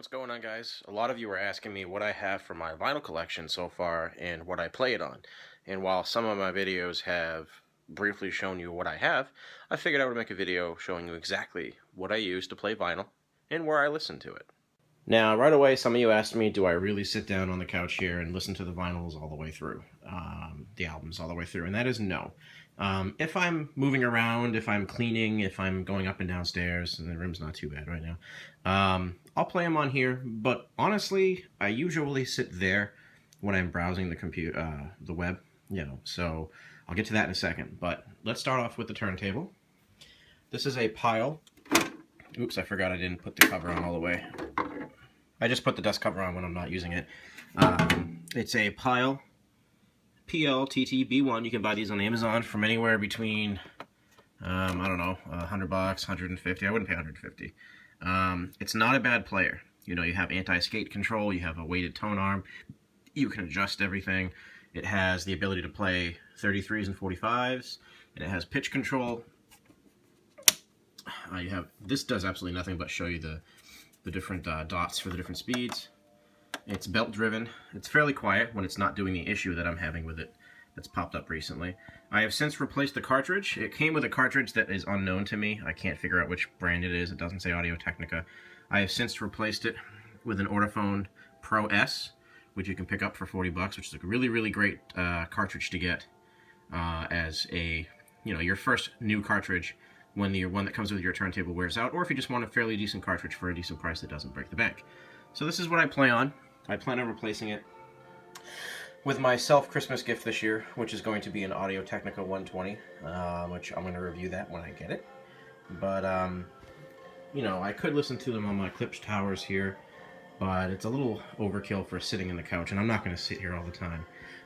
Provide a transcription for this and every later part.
What's going on, guys? A lot of you are asking me what I have for my vinyl collection so far and what I play it on. And while some of my videos have briefly shown you what I have, I figured I would make a video showing you exactly what I use to play vinyl and where I listen to it. Now, right away, some of you asked me, do I really sit down on the couch here and listen to the vinyls all the way through, the albums all the way through? And that is no. If I'm moving around, if I'm cleaning, if I'm going up and downstairs, and the room's not too bad right now, I'll play them on here. But honestly, I usually sit there when I'm browsing the web, So I'll get to that in a second. But let's start off with the turntable. This is a pile. Oops, I forgot I didn't put the cover on all the way. I just put the dust cover on when I'm not using it. It's a pile PLTT-B1. You can buy these on Amazon from anywhere between, I don't know, $100, $150. I wouldn't pay $150. It's not a bad player. You know, you have anti-skate control, you have a weighted tone arm, you can adjust everything. It has the ability to play 33s and 45s, and it has pitch control. This does absolutely nothing but show you the different dots for the different speeds. It's belt driven. It's fairly quiet when it's not doing the issue that I'm having with it that's popped up recently. I have since replaced the cartridge. It came with a cartridge that is unknown to me. I can't figure out which brand it is. It doesn't say Audio-Technica. I have since replaced it with an Ortofon Pro S, which you can pick up for 40 bucks, which is a really, really great cartridge to get as a, your first new cartridge when the one that comes with your turntable wears out, or if you just want a fairly decent cartridge for a decent price that doesn't break the bank. So this is what I play on. I plan on replacing it with my self-Christmas gift this year, which is going to be an Audio-Technica 120, which I'm going to review that when I get it. But, I could listen to them on my Klipsch towers here, but it's a little overkill for sitting in the couch, and I'm not going to sit here all the time.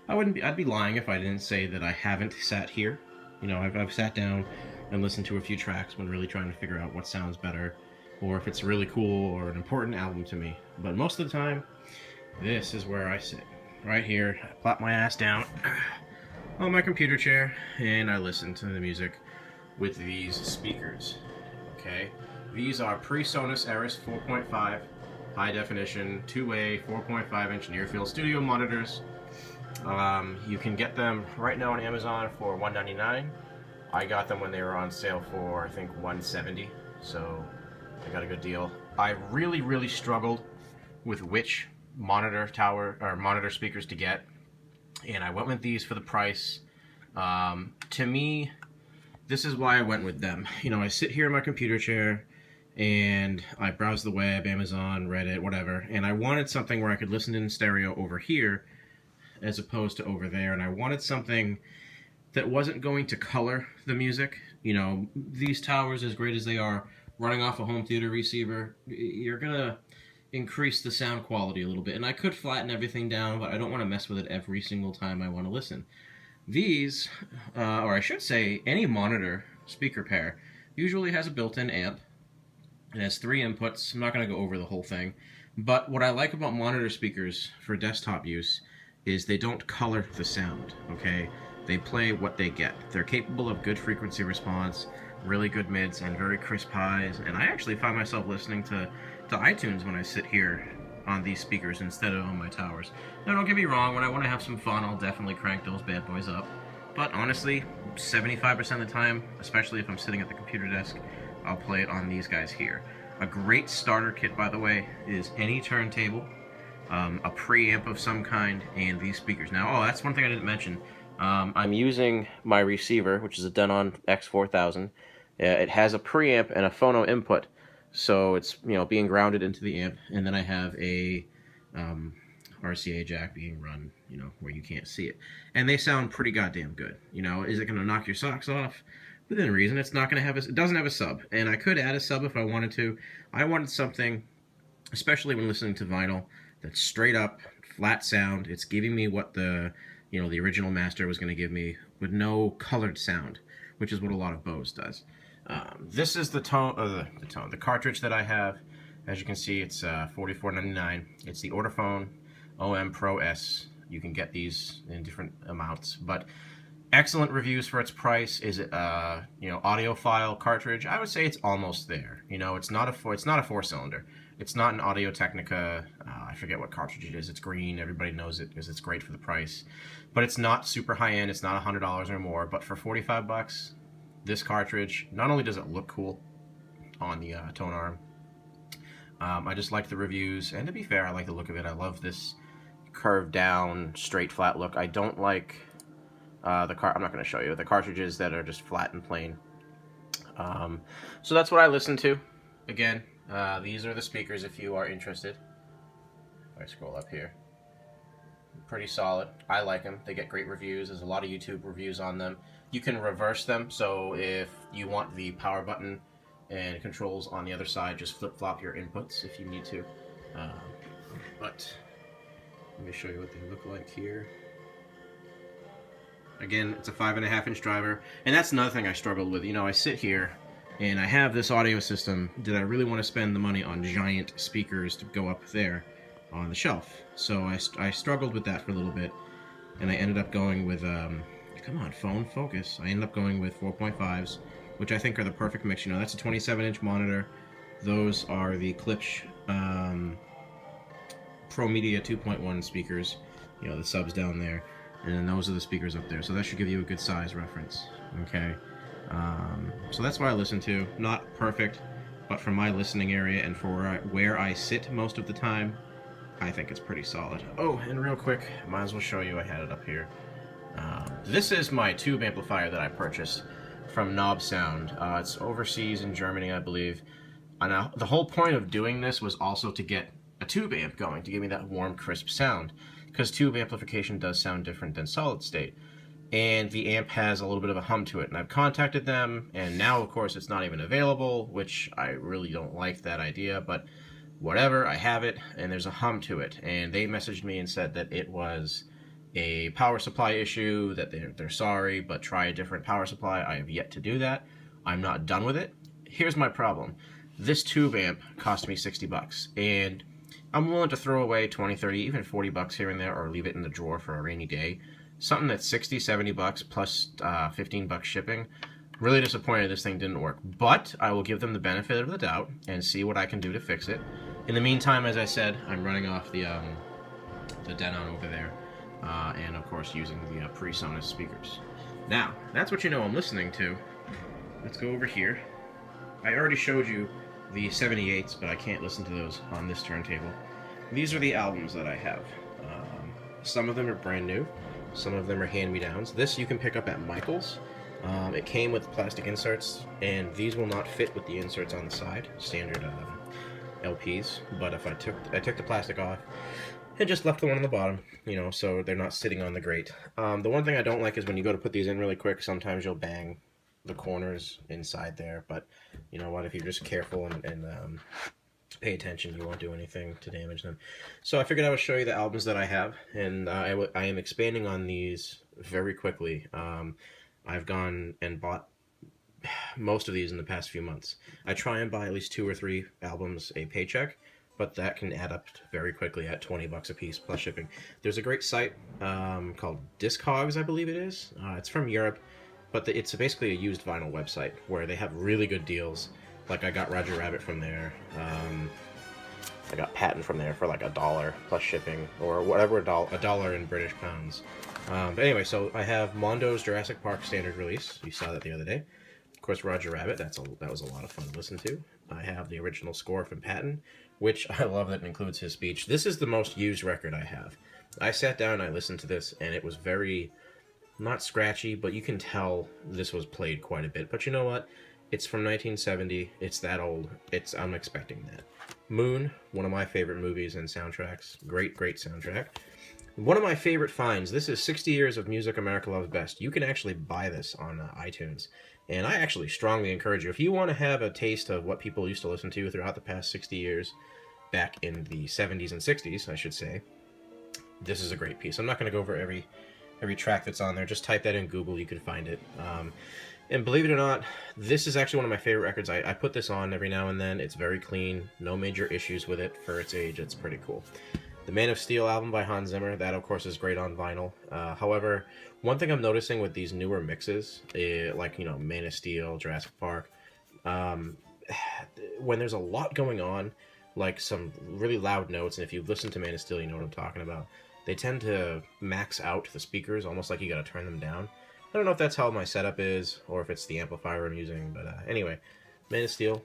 I'd be lying if I didn't say that I haven't sat here. I've sat down and listened to a few tracks when really trying to figure out what sounds better, or if it's really cool or an important album to me. But most of the time, this is where I sit. Right here, I plop my ass down on my computer chair, and I listen to the music with these speakers. Okay? These are PreSonus Eris 4.5 high definition, two-way, 4.5-inch near-field studio monitors. You can get them right now on Amazon for $199. I got them when they were on sale for, I think, $170, so I got a good deal. I really, really struggled with which monitor speakers to get, and I went with these for the price. To me, this is why I went with them. I sit here in my computer chair and I browse the web, Amazon, Reddit, whatever, and I wanted something where I could listen in stereo over here as opposed to over there, and I wanted something that wasn't going to color the music. These towers, as great as they are, running off a home theater receiver, you're gonna increase the sound quality a little bit. And I could flatten everything down, but I don't want to mess with it every single time I want to listen. These, or I should say, any monitor speaker pair usually has a built-in amp. It has 3 inputs. I'm not going to go over the whole thing. But what I like about monitor speakers for desktop use is they don't color the sound, okay? They play what they get. They're capable of good frequency response, really good mids, and very crisp highs. And I actually find myself listening to iTunes when I sit here on these speakers instead of on my towers. Now, don't get me wrong, when I want to have some fun, I'll definitely crank those bad boys up. But honestly, 75% of the time, especially if I'm sitting at the computer desk, I'll play it on these guys here. A great starter kit, by the way, is any turntable, a preamp of some kind, and these speakers. Now, that's one thing I didn't mention. I'm using my receiver, which is a Denon X4000. It has a preamp and a phono input, so it's being grounded into the amp, and then I have a RCA jack being run, where you can't see it, and they sound pretty goddamn good. Is it going to knock your socks off? Within reason. It's not going to have it doesn't have a sub, and I could add a sub if I wanted to. I wanted something, especially when listening to vinyl, that's straight up flat sound. It's giving me what the original master was going to give me, with no colored sound, which is what a lot of Bose does. This is the cartridge that I have. As you can see, it's $44.99. It's the Ortofon OM Pro S. You can get these in different amounts, but Excellent reviews for its price. Is it audiophile cartridge? I would say it's almost there. It's not a 4-cylinder. It's not an Audio Technica. I forget what cartridge it is. It's green. Everybody knows it because it's great for the price. But it's not super high end. It's not $100 or more. But for 45 bucks, this cartridge, not only does it look cool on the tone arm, I just like the reviews. And to be fair, I like the look of it. I love this curved down, straight, flat look. I don't like I'm not going to show you the cartridges that are just flat and plain. So that's what I listen to. Again, these are the speakers if you are interested. If I scroll up here, pretty solid. I like them. They get great reviews. There's a lot of YouTube reviews on them. You can reverse them, so if you want the power button and controls on the other side, just flip-flop your inputs if you need to. But let me show you what they look like here. Again, it's a 5.5-inch driver, and that's another thing I struggled with. I sit here, and I have this audio system. Did I really want to spend the money on giant speakers to go up there on the shelf? So I struggled with that for a little bit, and I ended up going with, come on, phone, focus. I ended up going with 4.5s, which I think are the perfect mix. That's a 27-inch monitor. Those are the Klipsch Pro Media 2.1 speakers, the subs down there. And then those are the speakers up there. So that should give you a good size reference. Okay. So that's what I listen to. Not perfect, but for my listening area and for where I sit most of the time, I think it's pretty solid. Oh, and real quick, might as well show you. I had it up here. This is my tube amplifier that I purchased from Knob Sound. It's overseas in Germany, I believe. And the whole point of doing this was also to get a tube amp going, to give me that warm, crisp sound. Because tube amplification does sound different than solid state. And the amp has a little bit of a hum to it. And I've contacted them, and now, of course, it's not even available, which I really don't like that idea, but whatever, I have it, and there's a hum to it. And they messaged me and said that it was a power supply issue, that they're sorry, but try a different power supply. I have yet to do that. I'm not done with it. Here's my problem. This tube amp cost me 60 bucks, and I'm willing to throw away 20, 30, even 40 bucks here and there, or leave it in the drawer for a rainy day. Something that's 60, 70 bucks plus 15 bucks shipping. Really disappointed this thing didn't work, but I will give them the benefit of the doubt and see what I can do to fix it. In the meantime, as I said, I'm running off the Denon over there, and of course using the PreSonus speakers. Now, that's what I'm listening to. Let's go over here. I already showed you the 78s, but I can't listen to those on this turntable. These are the albums that I have. Some of them are brand new, some of them are hand-me-downs. This you can pick up at Michael's. It came with plastic inserts, and these will not fit with the inserts on the side, standard LPs. But if I took the plastic off and just left the one on the bottom, so they're not sitting on the grate. The one thing I don't like is when you go to put these in really quick, sometimes you'll bang the corners inside there, but you know what, if you're just careful and pay attention, you won't do anything to damage them. So I figured I would show you the albums that I have, and I am expanding on these very quickly. I've gone and bought most of these in the past few months. I try and buy at least 2 or 3 albums a paycheck, but that can add up very quickly at 20 bucks a piece plus shipping. There's a great site called Discogs, I believe it is. It's from Europe. But it's basically a used vinyl website where they have really good deals. Like I got Roger Rabbit from there. I got Patton from there for like $1 plus shipping, or whatever, $1 in British pounds. But anyway, so I have Mondo's Jurassic Park standard release. You saw that the other day. Of course, Roger Rabbit. That was a lot of fun to listen to. I have the original score from Patton, which I love that it includes his speech. This is the most used record I have. I sat down and I listened to this, and it was very, not scratchy, but you can tell this was played quite a bit. But you know what? It's from 1970. It's that old. I'm expecting that. Moon, one of my favorite movies and soundtracks. Great, great soundtrack. One of my favorite finds. This is 60 Years of Music America Loves Best. You can actually buy this on iTunes. And I actually strongly encourage you, if you want to have a taste of what people used to listen to throughout the past 60 years, back in the 70s and 60s, I should say, this is a great piece. I'm not going to go over every track that's on there. Just type that in Google, you can find it. And believe it or not, this is actually one of my favorite records. I put this on every now and then. It's very clean, no major issues with it for its age. It's pretty cool. The Man of Steel album by Hans Zimmer, that of course is great on vinyl. However, one thing I'm noticing with these newer mixes, like, you know, Man of Steel, Jurassic Park, um, when there's a lot going on, like some really loud notes, and if you listen to Man of Steel, you know what I'm talking about, they tend to max out the speakers, almost like you gotta turn them down. I don't know if that's how my setup is, or if it's the amplifier I'm using, but anyway, Man of Steel,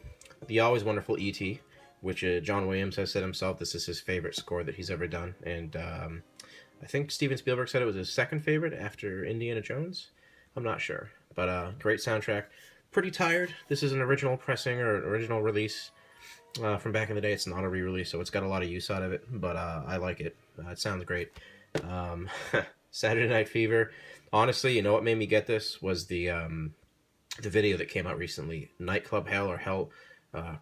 the always wonderful E.T., which John Williams has said himself, this is his favorite score that he's ever done, and I think Steven Spielberg said it was his second favorite after Indiana Jones. I'm not sure, but great soundtrack. Pretty tired. This is an original pressing or original release from back in the day. It's not a re-release, so it's got a lot of use out of it, but I like it. It sounds great. Saturday Night Fever. Honestly, you know what made me get this was the video that came out recently, Nightclub Hell or Hell,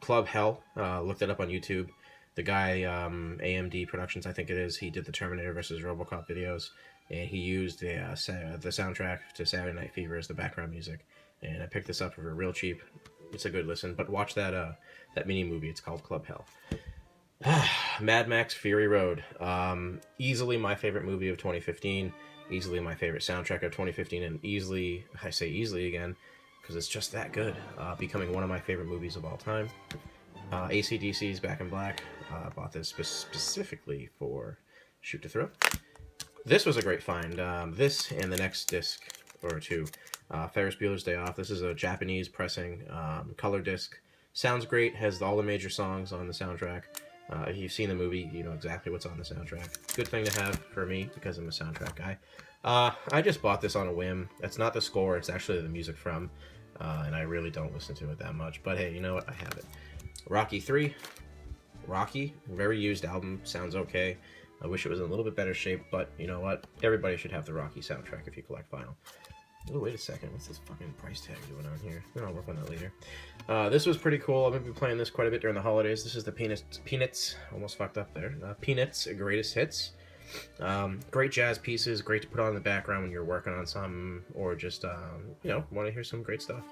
Club Hell. Looked it up on YouTube. The guy, AMD Productions, I think it is, he did the Terminator versus RoboCop videos, and he used the soundtrack to Saturday Night Fever as the background music. And I picked this up for real cheap. It's a good listen, but watch that mini movie. It's called Club Hell. Mad Max Fury Road. Easily my favorite movie of 2015. Easily my favorite soundtrack of 2015, and easily, I say easily again, because it's just that good. Becoming one of my favorite movies of all time. AC/DC's Back in Black. Bought this specifically for Shoot to Thrill. This was a great find. This and the next disc or two, Ferris Bueller's Day Off. This is a Japanese pressing color disc. Sounds great. Has all the major songs on the soundtrack. If you've seen the movie, you know exactly what's on the soundtrack. Good thing to have for me because I'm a soundtrack guy. I just bought this on a whim. That's not the score. It's actually the music from, and I really don't listen to it that much. But hey, you know what? I have it. Rocky 3. Rocky, very used album. Sounds okay. I wish it was in a little bit better shape, but you know what? Everybody should have the Rocky soundtrack if you collect vinyl. Oh, wait a second. What's this fucking price tag doing on here? I'll work on that later. This was pretty cool. I'm going to be playing this quite a bit during the holidays. This is the Peanuts. Almost fucked up there. Peanuts Greatest Hits. Great jazz pieces. Great to put on in the background when you're working on something or just, you know, want to hear some great stuff.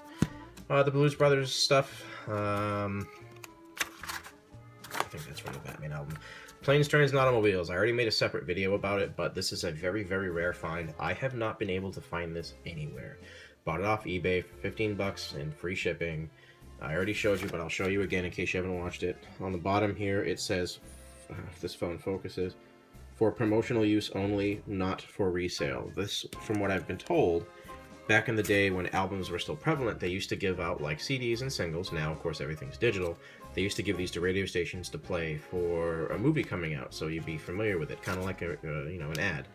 The Blues Brothers stuff. I think that's from the Batman album. Planes, Trains, and Automobiles. I already made a separate video about it, but this is a very, very rare find. I have not been able to find this anywhere. Bought it off eBay for 15 bucks and free shipping. I already showed you, but I'll show you again in case you haven't watched it. On the bottom here, it says, if this phone focuses, for promotional use only, not for resale. This, from what I've been told, back in the day when albums were still prevalent, they used to give out like CDs and singles. Now, of course, everything's digital. They used to give these to radio stations to play for a movie coming out, so you'd be familiar with it, kind of like you know, an ad.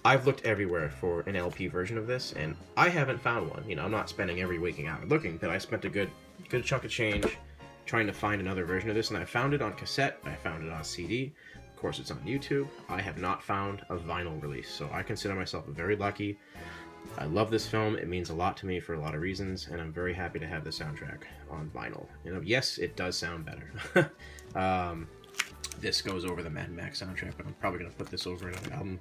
I've looked everywhere for an LP version of this, and I haven't found one. You know, I'm not spending every waking hour looking, but I spent a good chunk of change trying to find another version of this, and I found it on cassette. I found it on CD. Of course, it's on YouTube. I have not found a vinyl release, so I consider myself very lucky. I love this film. It means a lot to me for a lot of reasons, and I'm very happy to have the soundtrack on vinyl. You know, yes, it does sound better. This goes over the Mad Max soundtrack, but I'm probably going to put this over another album.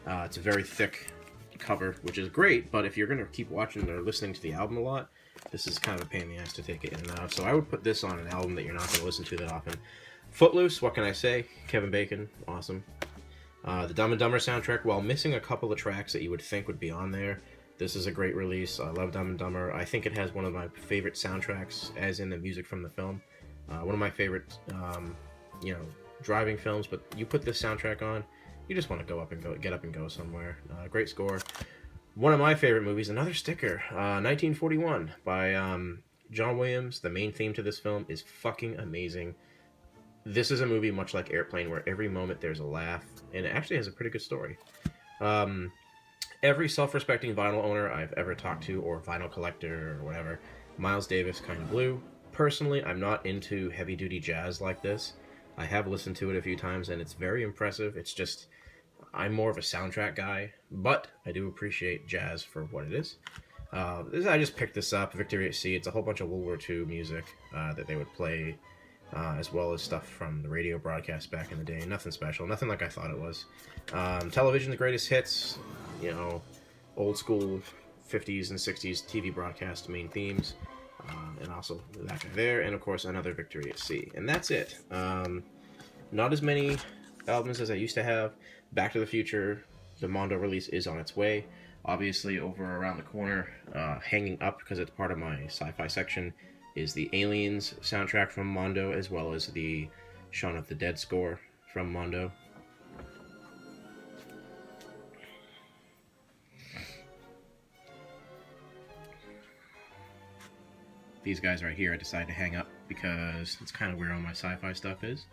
It's a very thick cover, which is great, but if you're going to keep watching or listening to the album a lot, this is kind of a pain in the ass to take it in and out. So I would put this on an album that you're not going to listen to that often. Footloose, what can I say? Kevin Bacon, awesome. The Dumb and Dumber soundtrack, while missing a couple of tracks that you would think would be on there, this is a great release. I love Dumb and Dumber. I think it has one of my favorite soundtracks, as in the music from the film. One of my favorite, you know, driving films, but you put this soundtrack on, you just want to get up and go somewhere. Great score. One of my favorite movies, another sticker, 1941 by John Williams. The main theme to this film is fucking amazing. This is a movie much like Airplane, where every moment there's a laugh, and it actually has a pretty good story. Every self-respecting vinyl owner I've ever talked to, or vinyl collector, or whatever, Miles Davis, Kind of Blue. Personally, I'm not into heavy-duty jazz like this. I have listened to it a few times, and it's very impressive. It's just, I'm more of a soundtrack guy, but I do appreciate jazz for what it is. I just picked this up, Victory at Sea. It's a whole bunch of World War II music that they would play, as well as stuff from the radio broadcast back in the day. Nothing special, nothing like I thought it was. Television's greatest hits, you know, old school 50s and 60s TV broadcast main themes, and also that guy there, and of course another Victory at Sea. And that's it. Not as many albums as I used to have. Back to the Future, the Mondo release is on its way. Obviously, over around the corner, hanging up because it's part of my sci-fi section, is the Aliens soundtrack from Mondo, as well as the Shaun of the Dead score from Mondo. These guys right here I decided to hang up because it's kind of where all my sci-fi stuff is.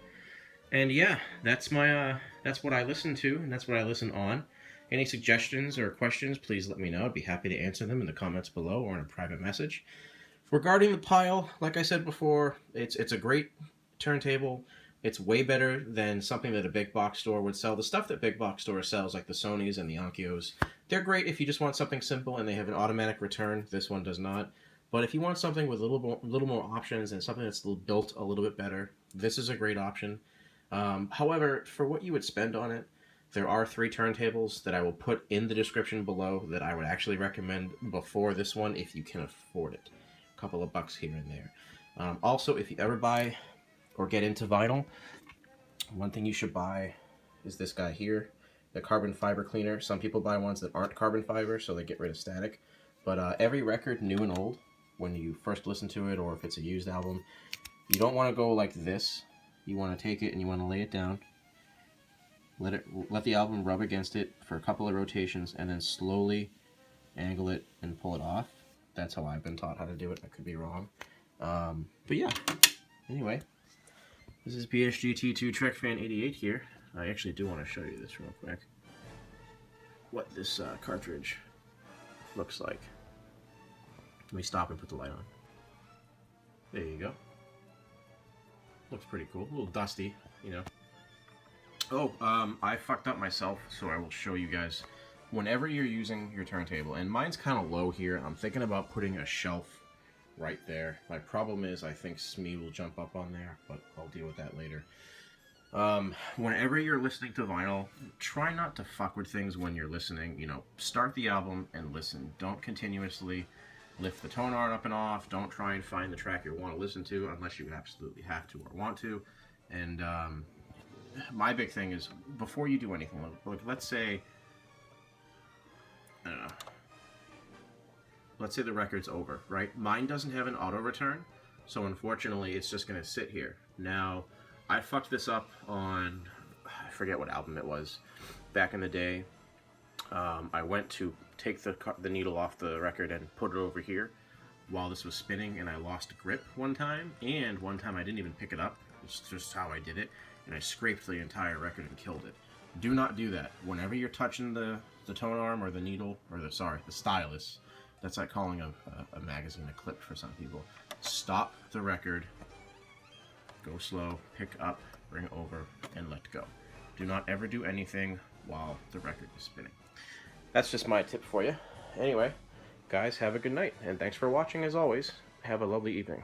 And yeah, that's what I listen to, and that's what I listen on. Any suggestions or questions, please let me know. I'd be happy to answer them in the comments below or in a private message. Regarding the pile, like I said before, it's a great turntable. It's way better than something that a big box store would sell. The stuff that big box store sells, like the Sonys and the Onkyos, they're great if you just want something simple and they have an automatic return. This one does not. But if you want something with a little more options and something that's built a little bit better, this is a great option. However, for what you would spend on it, there are 3 turntables that I will put in the description below that I would actually recommend before this one if you can afford it. A couple of bucks here and there. Also, if you ever buy or get into vinyl, one thing you should buy is this guy here, the carbon fiber cleaner. Some people buy ones that aren't carbon fiber, so they get rid of static. But every record, new and old, when you first listen to it, or if it's a used album, you don't want to go like this. You want to take it and you want to lay it down. Let the album rub against it for a couple of rotations, and then slowly angle it and pull it off. That's how I've been taught how to do it. I could be wrong. But yeah, anyway, this is BSGT2 Trek Fan 88 here. I actually do want to show you this real quick. What this cartridge looks like. Let me stop and put the light on. There you go. Looks pretty cool. A little dusty, you know. Oh, I fucked up myself, so I will show you guys. Whenever you're using your turntable, and mine's kind of low here, I'm thinking about putting a shelf right there. My problem is I think Smee will jump up on there, but I'll deal with that later. Whenever you're listening to vinyl, try not to fuck with things when you're listening. You know, start the album and listen. Don't continuously lift the tone arm up and off. Don't try and find the track you want to listen to unless you absolutely have to or want to. And my big thing is, before you do anything, like let's say, I don't know, let's say the record's over, right? Mine doesn't have an auto return, so unfortunately it's just going to sit here. Now, I fucked this up on, I forget what album it was, back in the day. I went to take the needle off the record and put it over here while this was spinning, and I lost grip one time, and one time I didn't even pick it up. It's just how I did it, and I scraped the entire record and killed it. Do not do that. Whenever you're touching the tone arm or the needle, or the stylus, that's like calling a magazine a clip for some people. Stop the record, go slow, pick up, bring over, and let go. Do not ever do anything while the record is spinning. That's just my tip for you. Anyway, guys, have a good night, and thanks for watching as always. Have a lovely evening.